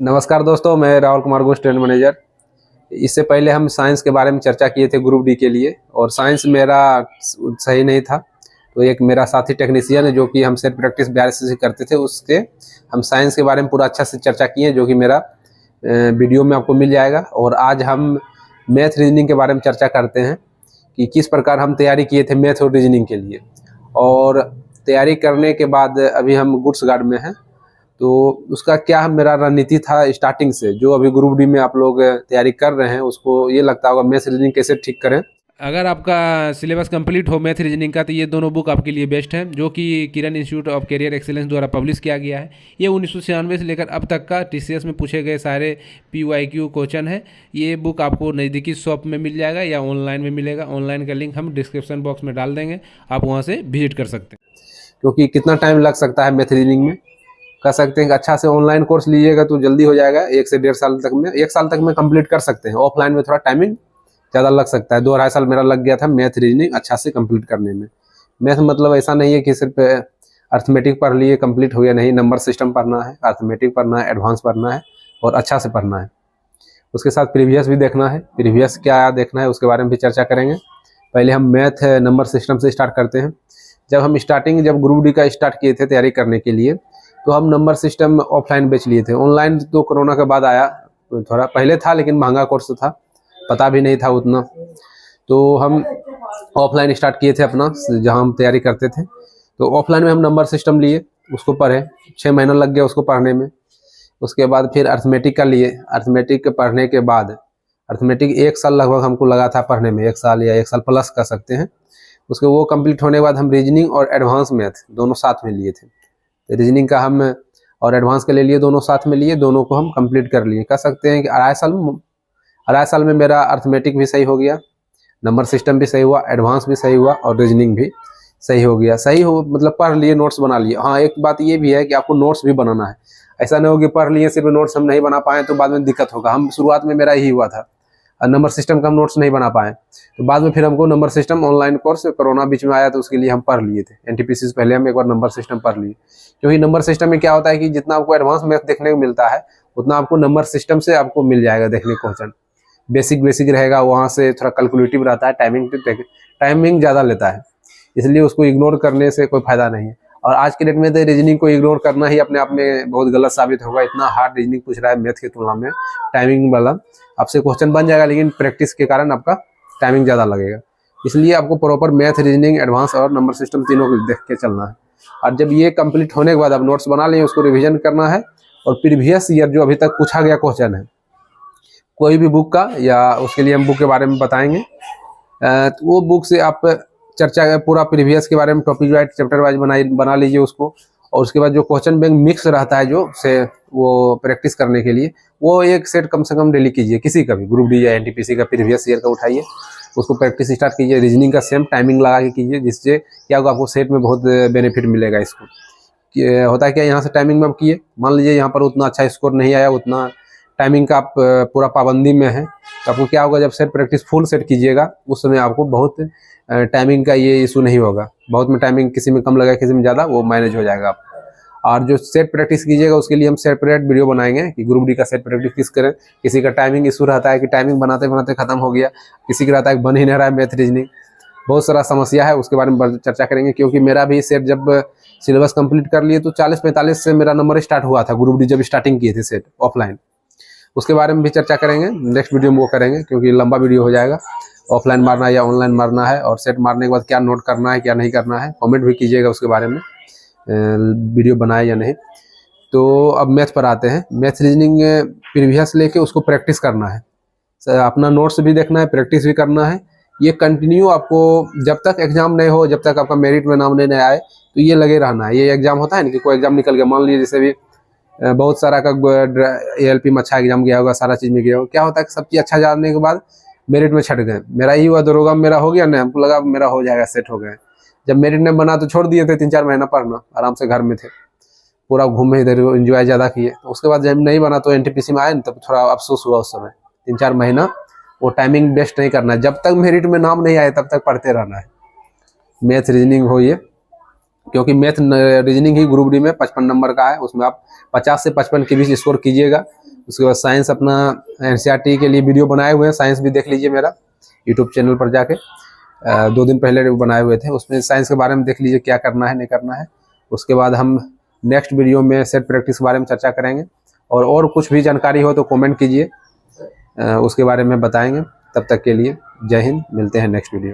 नमस्कार दोस्तों, मैं राहुल कुमार घोष, ट्रेड मैनेजर। इससे पहले हम साइंस के बारे में चर्चा किए थे ग्रुप डी के लिए, और साइंस मेरा सही नहीं था। तो एक मेरा साथी टेक्नीशियन है जो कि हम सेल्फ प्रैक्टिस BRC से करते थे, उसके हम साइंस के बारे में पूरा अच्छा से चर्चा किए, जो कि मेरा वीडियो में आपको मिल जाएगा। और आज हम मैथ रीजनिंग के बारे में चर्चा करते हैं कि किस प्रकार हम तैयारी किए थे मैथ और रीजनिंग के लिए। और तैयारी करने के बाद अभी हम गुड्स गार्ड में हैं, तो उसका क्या मेरा रणनीति था स्टार्टिंग से। जो अभी ग्रुप डी में आप लोग तैयारी कर रहे हैं, उसको ये लगता होगा मैथ रीजनिंग कैसे ठीक करें। अगर आपका सिलेबस कंप्लीट हो मैथ रीजनिंग का, तो ये दोनों बुक आपके लिए बेस्ट है, जो कि किरण इंस्टीट्यूट ऑफ करियर एक्सीलेंस द्वारा पब्लिश किया गया है। ये 1996 से लेकर अब तक का TCS में पूछे गए सारे PYQ क्वेश्चन है। ये बुक आपको नज़दीकी शॉप में मिल जाएगा या ऑनलाइन में मिलेगा। ऑनलाइन का लिंक हम डिस्क्रिप्शन बॉक्स में डाल देंगे, आप वहाँ से विजिट कर सकते हैं। क्योंकि कितना टाइम लग सकता है मैथ रीजनिंग में, कह सकते हैं कि अच्छा से ऑनलाइन कोर्स लीजिएगा तो जल्दी हो जाएगा। 1 से 1.5 साल तक में, 1 साल तक में कंप्लीट कर सकते हैं। ऑफलाइन में थोड़ा टाइमिंग ज़्यादा लग सकता है। 2-2.5 साल मेरा लग गया था मैथ रीजनिंग अच्छा से कंप्लीट करने में। मैथ मतलब ऐसा नहीं है कि सिर्फ अर्थमेटिक पढ़ लिए कंप्लीट हो गया, नहीं। नंबर सिस्टम पढ़ना है, अर्थमेटिक पढ़ना है, एडवांस पढ़ना है और अच्छा से पढ़ना है। उसके साथ प्रीवियस भी देखना है। प्रीवियस क्या देखना है उसके बारे में भी चर्चा करेंगे। पहले हम मैथ नंबर सिस्टम से स्टार्ट करते हैं। जब ग्रुप डी का स्टार्ट किए थे तैयारी करने के लिए, तो हम नंबर सिस्टम ऑफलाइन बेच लिए थे। ऑनलाइन तो कोरोना के बाद आया, थोड़ा पहले था लेकिन महंगा कोर्स था, पता भी नहीं था उतना। तो हम ऑफलाइन स्टार्ट किए थे अपना, जहां हम तैयारी करते थे। तो ऑफलाइन में हम नंबर सिस्टम लिए, उसको पढ़े। 6 महीना लग गया उसको पढ़ने में। उसके बाद फिर अर्थमेटिक का लिए। अर्थमेटिक पढ़ने के बाद, अर्थमेटिक 1 साल लगभग हमको लगा था पढ़ने में, 1 साल या 1 साल प्लस कह सकते हैं। उसके वो कंप्लीट होने के बाद हम रीजनिंग और एडवांस मैथ दोनों साथ में लिए थे। रीजनिंग का हम और एडवांस के ले लिए, दोनों साथ में लिए, दोनों को हम कंप्लीट कर लिए। कह सकते हैं कि 2.5 साल में मेरा अर्थमेटिक भी सही हो गया, नंबर सिस्टम भी सही हुआ, एडवांस भी सही हुआ और रीजनिंग भी सही हो गया। सही हो मतलब पढ़ लिए, नोट्स बना लिए। हाँ, एक बात ये भी है कि आपको नोट्स भी बनाना है। ऐसा नहीं हो कि पढ़ लिए सिर्फ नोट्स हम नहीं बना पाए तो बाद में दिक्कत होगा। हम शुरुआत में मेरा यही हुआ था, नंबर सिस्टम का हम नोट्स नहीं बना पाए, तो बाद में फिर हमको number system online course corona बीच में आया तो उसके लिए हम पढ़ लिए थे। NTPC से पहले हम एक बार नंबर सिस्टम पढ़ लिए। क्योंकि नंबर सिस्टम में क्या होता है कि जितना आपको एडवांस मैथ देखने को मिलता है, उतना आपको नंबर सिस्टम से आपको मिल जाएगा देखने को क्वेश्चन। बेसिक रहेगा, वहाँ से थोड़ा कैलकुलेटिव रहता है, टाइमिंग ज़्यादा लेता है, इसलिए उसको इग्नोर करने से कोई फायदा नहीं है। और आज के डेट में तो रीजनिंग को इग्नोर करना ही अपने आप में बहुत गलत साबित होगा। इतना हार्ड रीजनिंग पूछ रहा है मैथ की तुलना में, टाइमिंग वाला। आपसे क्वेश्चन बन जाएगा लेकिन प्रैक्टिस के कारण आपका टाइमिंग ज़्यादा लगेगा। इसलिए आपको प्रॉपर मैथ, रीजनिंग, एडवांस और नंबर सिस्टम तीनों को देख के चलना है। और जब ये कंप्लीट होने के बाद आप नोट्स बना लें, उसको रिवीजन करना है। और प्रीवियस ईयर जो अभी तक पूछा गया क्वेश्चन है कोई भी बुक का, या उसके लिए हम बुक के बारे में बताएंगे, तो वो बुक से आप चर्चा पूरा प्रीवियस के बारे में टॉपिक वाइज, चैप्टर वाइज बना लीजिए उसको। और उसके बाद जो क्वेश्चन बैंक मिक्स रहता है जो से वो प्रैक्टिस करने के लिए, वो एक सेट कम से कम डेली कीजिए। किसी का भी ग्रुप डी या NTPC का प्रीवियस ईयर का उठाइए, उसको प्रैक्टिस स्टार्ट कीजिए। रीजनिंग का सेम टाइमिंग लगा के कीजिए, जिससे क्या होगा, आपको सेट में बहुत बेनिफिट मिलेगा। इसको होता है क्या, यहाँ से टाइमिंग में आप किए, मान लीजिए यहाँ पर उतना अच्छा स्कोर नहीं आया, उतना टाइमिंग का आप पूरा पाबंदी में है, तो आपको क्या होगा, जब सेट प्रैक्टिस फुल सेट कीजिएगा उस समय आपको बहुत टाइमिंग का ये इशू नहीं होगा। बहुत में टाइमिंग किसी में कम लगा, किसी में ज़्यादा, वो मैनेज हो जाएगा आपको। और जो सेट प्रैक्टिस कीजिएगा उसके लिए हम सेपरेट वीडियो बनाएंगे कि ग्रुप डी का सेट प्रैक्टिस किस करें। किसी का टाइमिंग इशू रहता है कि टाइमिंग बनाते बनाते खत्म हो गया, किसी का रहता है कि बन ही नहीं रहा है मैथ रीजनिंग, बहुत सारा समस्या है, उसके बारे में चर्चा करेंगे। क्योंकि मेरा भी सेट जब सिलेबस कंप्लीट कर लिए तो 40-45 से मेरा नंबर स्टार्ट हुआ था ग्रुप डी, जब स्टार्टिंग किए थे सेट ऑफलाइन। उसके बारे में भी चर्चा करेंगे, नेक्स्ट वीडियो में वो करेंगे, क्योंकि लंबा वीडियो हो जाएगा। ऑफलाइन मारना है या ऑनलाइन मारना है, और सेट मारने के बाद क्या नोट करना है, क्या नहीं करना है, कमेंट भी कीजिएगा उसके बारे में, वीडियो बनाए या नहीं। तो अब मैथ पर आते हैं। मैथ रीजनिंग प्रीवियस लेके उसको प्रैक्टिस करना है, अपना नोट्स भी देखना है, प्रैक्टिस भी करना है। ये कंटिन्यू आपको जब तक एग्जाम नहीं हो, जब तक आपका मेरिट में नाम नहीं आए, तो ये लगे रहना है। ये एग्जाम होता है ना कि कोई एग्जाम निकल गया, मान लीजिए जैसे भी बहुत सारा का ALP में अच्छा एग्जाम गया होगा, सारा चीज़ में गया होगा, क्या होता है कि सब चीज़ अच्छा जानने के बाद मेरिट में छट गए। मेरा ही हुआ, दरोगा में मेरा हो गया ना, हमको लगा मेरा हो जाएगा, सेट हो गए। जब मेरिट नहीं बना तो छोड़ दिए थे, 3-4 महीना पढ़ना, आराम से घर में थे, पूरा घूमे इधर, एंजॉय ज़्यादा किए। तो उसके बाद जब नहीं बना तो NTPC में आए ना, तब थोड़ा अफसोस हुआ उस समय। 3-4 महीना वो टाइमिंग वेस्ट नहीं करना है। जब तक मेरिट में नाम नहीं आए तब तक पढ़ते रहना है, मैथ रीजनिंग हो ये। क्योंकि मैथ रीजनिंग ही ग्रुप डी में 55 नंबर का है, उसमें आप 50 से 55 के बीच स्कोर कीजिएगा उसके बाद साइंस अपना NCERT के लिए वीडियो बनाए हुए हैं, साइंस भी देख लीजिए मेरा यूट्यूब चैनल पर जाके। 2 दिन पहले बनाए हुए थे, उसमें साइंस के बारे में देख लीजिए क्या करना है नहीं करना है। उसके बाद हम नेक्स्ट वीडियो में सेट प्रैक्टिस के बारे में चर्चा करेंगे, और कुछ भी जानकारी हो तो कमेंट कीजिए, उसके बारे में बताएंगे। तब तक के लिए जय हिंद, मिलते हैं नेक्स्ट वीडियो।